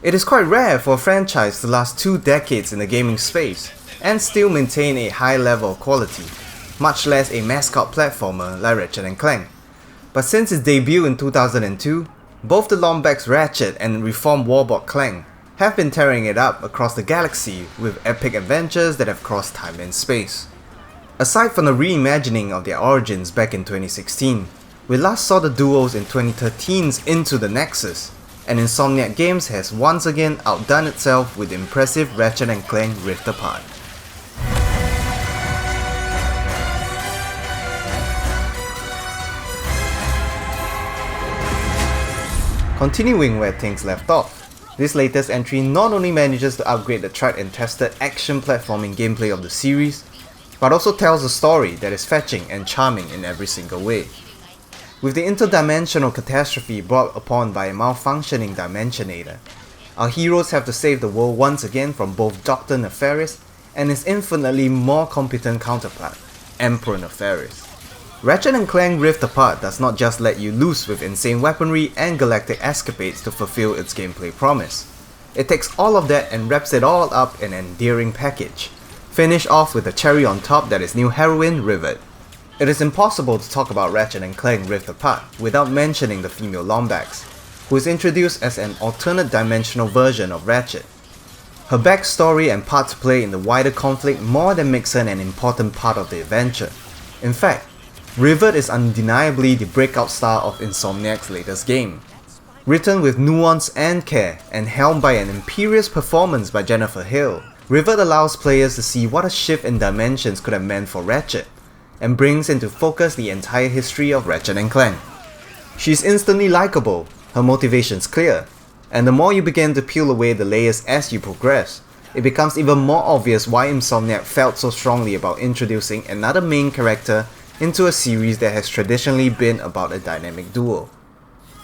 It is quite rare for a franchise to last 2 decades in the gaming space and still maintain a high level of quality, much less a mascot platformer like Ratchet Clank. But since its debut in 2002, both the Lombax Ratchet and reformed Warbot Clank have been tearing it up across the galaxy with epic adventures that have crossed time and space. Aside from the reimagining of their origins back in 2016, we last saw the duos in 2013's Into the Nexus, and Insomniac Games has once again outdone itself with the impressive Ratchet & Clank Rift Apart. Continuing where things left off, this latest entry not only manages to upgrade the tried and tested action platforming gameplay of the series, but also tells a story that is fetching and charming in every single way. With the interdimensional catastrophe brought upon by a malfunctioning Dimensionator, our heroes have to save the world once again from both Dr. Nefarious and his infinitely more competent counterpart, Emperor Nefarious. Ratchet & Clank Rift Apart does not just let you loose with insane weaponry and galactic escapades to fulfill its gameplay promise. It takes all of that and wraps it all up in an endearing package. Finish off with the cherry on top that is new heroine Rivet. It is impossible to talk about Ratchet & Clank Rift Apart without mentioning the female Lombax, who is introduced as an alternate dimensional version of Ratchet. Her backstory and part to play in the wider conflict more than makes her an important part of the adventure. In fact, Rivet is undeniably the breakout star of Insomniac's latest game. Written with nuance and care, and helmed by an imperious performance by Jennifer Hill, Rivet allows players to see what a shift in dimensions could have meant for Ratchet, and brings into focus the entire history of Ratchet & Clank. She's instantly likable, her motivations clear, and the more you begin to peel away the layers as you progress, it becomes even more obvious why Insomniac felt so strongly about introducing another main character into a series that has traditionally been about a dynamic duo.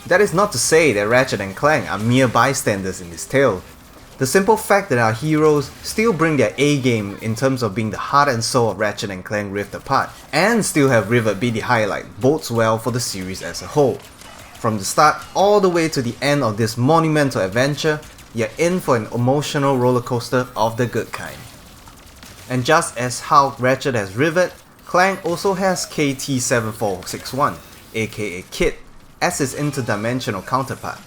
That is not to say that Ratchet and Clank are mere bystanders in this tale. The simple fact that our heroes still bring their A game in terms of being the heart and soul of Ratchet and Clank Rift Apart, and still have Rivet be the highlight, bodes well for the series as a whole. From the start all the way to the end of this monumental adventure, you're in for an emotional rollercoaster of the good kind. And just as how Ratchet has Rivet, Clank also has KT-7461, aka Kit, as his interdimensional counterpart.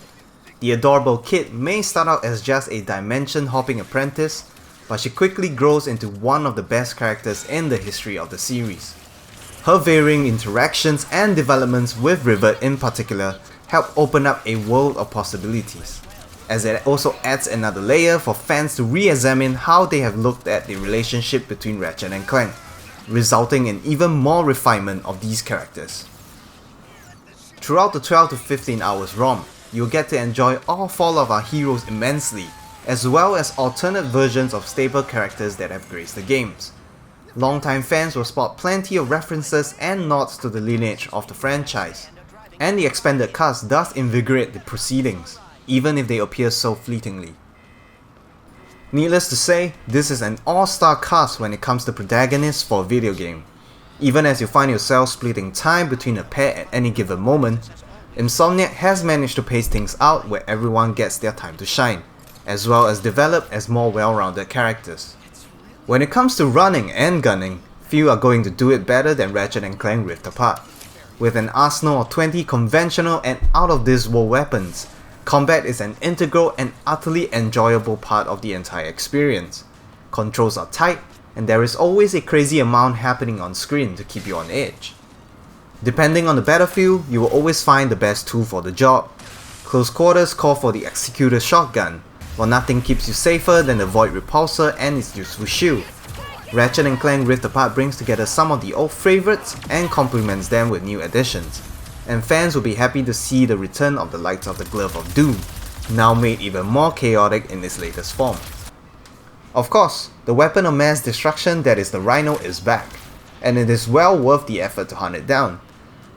The adorable Kit may start out as just a dimension-hopping apprentice, but she quickly grows into one of the best characters in the history of the series. Her varying interactions and developments with Rivet in particular help open up a world of possibilities, as it also adds another layer for fans to re-examine how they have looked at the relationship between Ratchet and Clank, resulting in even more refinement of these characters. Throughout the 12 to 15 hours ROM, you'll get to enjoy all 4 of our heroes immensely, as well as alternate versions of staple characters that have graced the games. Longtime fans will spot plenty of references and nods to the lineage of the franchise, and the expanded cast does invigorate the proceedings, even if they appear so fleetingly. Needless to say, this is an all-star cast when it comes to protagonists for a video game. Even as you find yourself splitting time between a pair at any given moment, Insomniac has managed to pace things out where everyone gets their time to shine, as well as develop as more well-rounded characters. When it comes to running and gunning, few are going to do it better than Ratchet & Clank Rift Apart. With an arsenal of 20 conventional and out-of-this-world weapons, combat is an integral and utterly enjoyable part of the entire experience. Controls are tight, and there is always a crazy amount happening on screen to keep you on edge. Depending on the battlefield, you will always find the best tool for the job. Close quarters call for the Executor Shotgun, while nothing keeps you safer than the Void Repulsor and its useful shield. Ratchet & Clank Rift Apart brings together some of the old favourites and complements them with new additions, and fans will be happy to see the return of the likes of the Glove of Doom, now made even more chaotic in its latest form. Of course, the weapon of mass destruction that is the Rhino is back, and it is well worth the effort to hunt it down.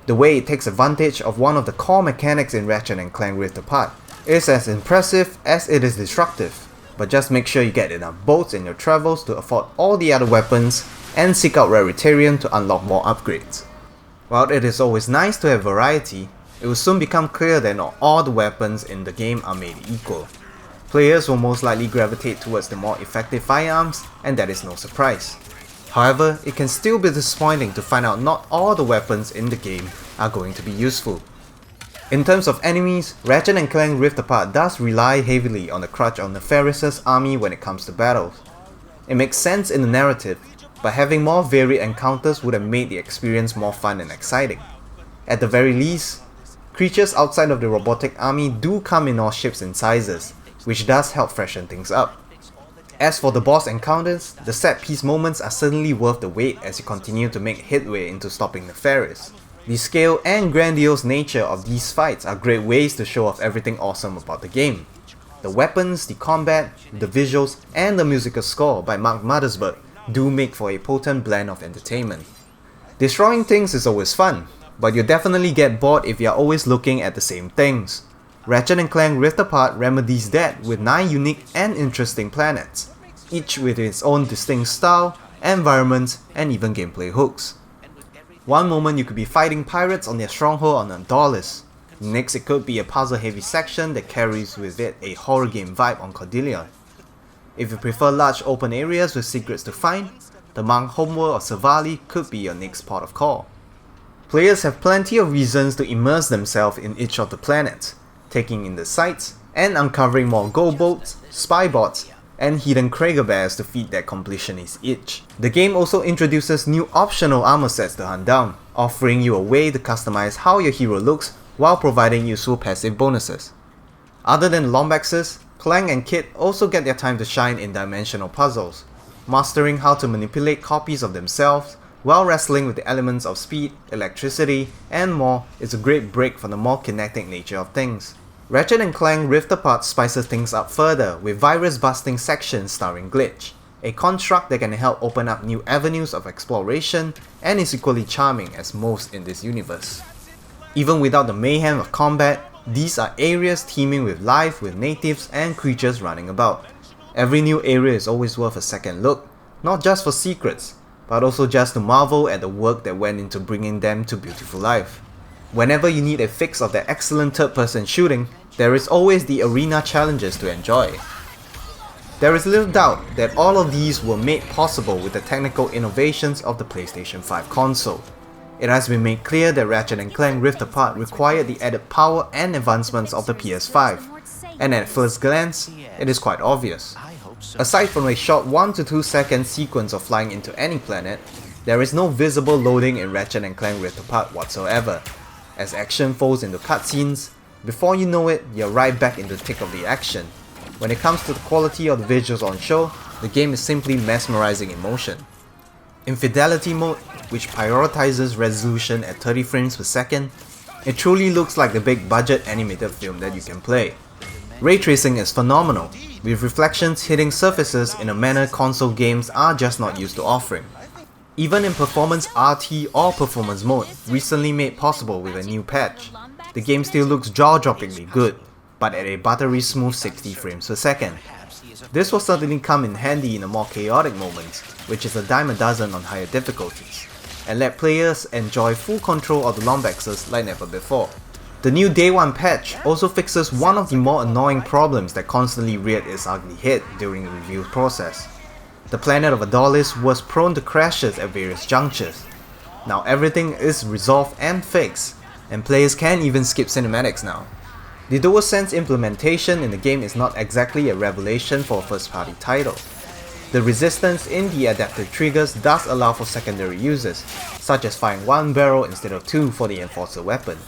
The way it takes advantage of one of the core mechanics in Ratchet & Clank Rift Apart is as impressive as it is destructive, but just make sure you get enough bolts in your travels to afford all the other weapons and seek out Raritarium to unlock more upgrades. While it is always nice to have variety, it will soon become clear that not all the weapons in the game are made equal. Players will most likely gravitate towards the more effective firearms, and that is no surprise. However, it can still be disappointing to find out not all the weapons in the game are going to be useful. In terms of enemies, Ratchet & Clank Rift Apart does rely heavily on the crutch of Nefarious' army when it comes to battles. It makes sense in the narrative, but having more varied encounters would have made the experience more fun and exciting. At the very least, creatures outside of the robotic army do come in all shapes and sizes, which does help freshen things up. As for the boss encounters, the set piece moments are certainly worth the wait as you continue to make headway into stopping Nefarious. The scale and grandiose nature of these fights are great ways to show off everything awesome about the game. The weapons, the combat, the visuals, and the musical score by Mark Mothersbaugh do make for a potent blend of entertainment. Destroying things is always fun, but you'll definitely get bored if you're always looking at the same things. Ratchet & Clank Rift Apart remedies that with 9 unique and interesting planets, each with its own distinct style, environments, and even gameplay hooks. One moment you could be fighting pirates on their stronghold on Untitled. Next it could be a puzzle-heavy section that carries with it a horror game vibe on Cordelia. If you prefer large open areas with secrets to find, the Monk homeworld of Savali could be your next port of call. Players have plenty of reasons to immerse themselves in each of the planets, taking in the sights and uncovering more gold boats, spy bots, and hidden Krager bears to feed their completionist itch. The game also introduces new optional armor sets to hunt down, offering you a way to customize how your hero looks while providing useful passive bonuses. Other than Lombaxes, Clank and Kit also get their time to shine in dimensional puzzles, mastering how to manipulate copies of themselves while wrestling with the elements of speed, electricity, and more is a great break from the more kinetic nature of things. Ratchet & Clank Rift Apart spices things up further with virus-busting sections starring Glitch, a construct that can help open up new avenues of exploration and is equally charming as most in this universe. Even without the mayhem of combat, these are areas teeming with life with natives and creatures running about. Every new area is always worth a second look, not just for secrets, but also just to marvel at the work that went into bringing them to beautiful life. Whenever you need a fix of their excellent third-person shooting, there is always the arena challenges to enjoy. There is little doubt that all of these were made possible with the technical innovations of the PlayStation 5 console. It has been made clear that Ratchet & Clank Rift Apart required the added power and advancements of the PS5, and at first glance, it is quite obvious. Aside from a short 1 to 2 second sequence of flying into any planet, there is no visible loading in Ratchet & Clank Rift Apart whatsoever. As action folds into cutscenes, before you know it, you're right back in the thick of the action. When it comes to the quality of the visuals on show, the game is simply mesmerizing in motion. In Fidelity mode, which prioritizes resolution at 30 frames per second, it truly looks like the big budget animated film that you can play. Ray tracing is phenomenal, with reflections hitting surfaces in a manner console games are just not used to offering. Even in Performance RT or Performance mode, recently made possible with a new patch, the game still looks jaw-droppingly good, but at a buttery smooth 60 frames per second. This will certainly come in handy in the more chaotic moments, which is a dime a dozen on higher difficulties, and let players enjoy full control of the Lombaxes like never before. The new Day 1 patch also fixes one of the more annoying problems that constantly reared its ugly head during the review process. The planet of Adolis was prone to crashes at various junctures. Now everything is resolved and fixed, and players can even skip cinematics now. The DualSense implementation in the game is not exactly a revelation for a first-party title. The resistance in the adaptive triggers does allow for secondary uses, such as firing one barrel instead of two for the Enforcer weapon.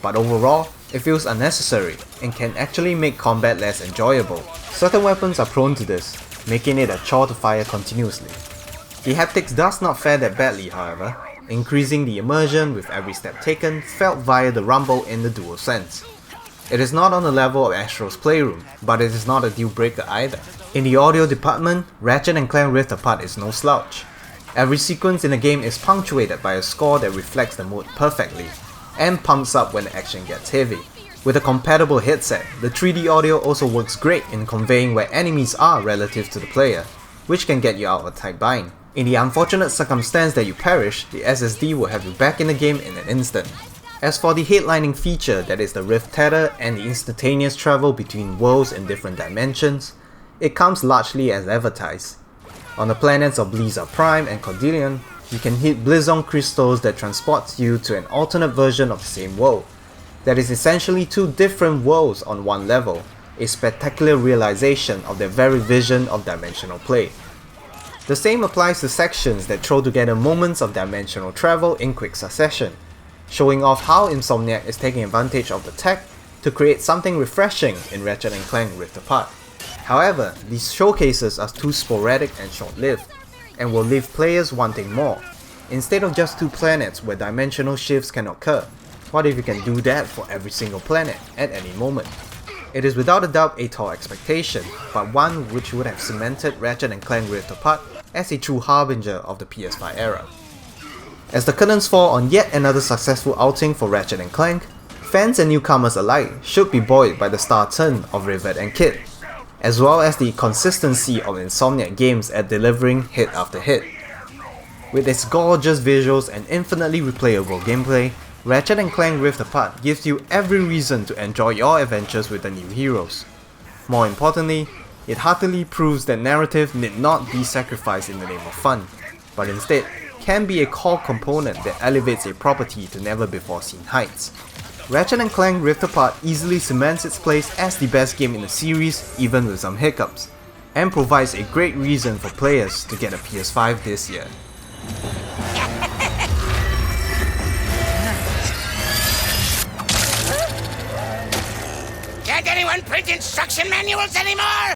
But overall, it feels unnecessary and can actually make combat less enjoyable. Certain weapons are prone to this, making it a chore to fire continuously. The haptics does not fare that badly however, increasing the immersion with every step taken felt via the rumble in the DualSense. It is not on the level of Astro's Playroom, but it is not a deal breaker either. In the audio department, Ratchet & Clank Rift Apart is no slouch. Every sequence in the game is punctuated by a score that reflects the mood perfectly, and pumps up when the action gets heavy. With a compatible headset, the 3D audio also works great in conveying where enemies are relative to the player, which can get you out of a tight bind. In the unfortunate circumstance that you perish, the SSD will have you back in the game in an instant. As for the headlining feature that is the Rift Tether and the instantaneous travel between worlds in different dimensions, it comes largely as advertised. On the planets of Blizzard Prime and Cordillean, you can hit Blizzon crystals that transports you to an alternate version of the same world. That is essentially two different worlds on one level, a spectacular realization of their very vision of dimensional play. The same applies to sections that throw together moments of dimensional travel in quick succession, showing off how Insomniac is taking advantage of the tech to create something refreshing in Ratchet & Clank Rift Apart. However, these showcases are too sporadic and short-lived, and will leave players wanting more. Instead of just two planets where dimensional shifts can occur, what if you can do that for every single planet at any moment? It is without a doubt a tall expectation, but one which would have cemented Ratchet & Clank Rift Apart as a true harbinger of the PS5 era. As the curtains fall on yet another successful outing for Ratchet & Clank, fans and newcomers alike should be buoyed by the star turn of Rivet and Kit, as well as the consistency of Insomniac games at delivering hit after hit. With its gorgeous visuals and infinitely replayable gameplay, Ratchet & Clank Rift Apart gives you every reason to enjoy your adventures with the new heroes. More importantly, it heartily proves that narrative need not be sacrificed in the name of fun, but instead can be a core component that elevates a property to never before seen heights. Ratchet & Clank Rift Apart easily cements its place as the best game in the series, even with some hiccups, and provides a great reason for players to get a PS5 this year. Can't anyone print instruction manuals anymore?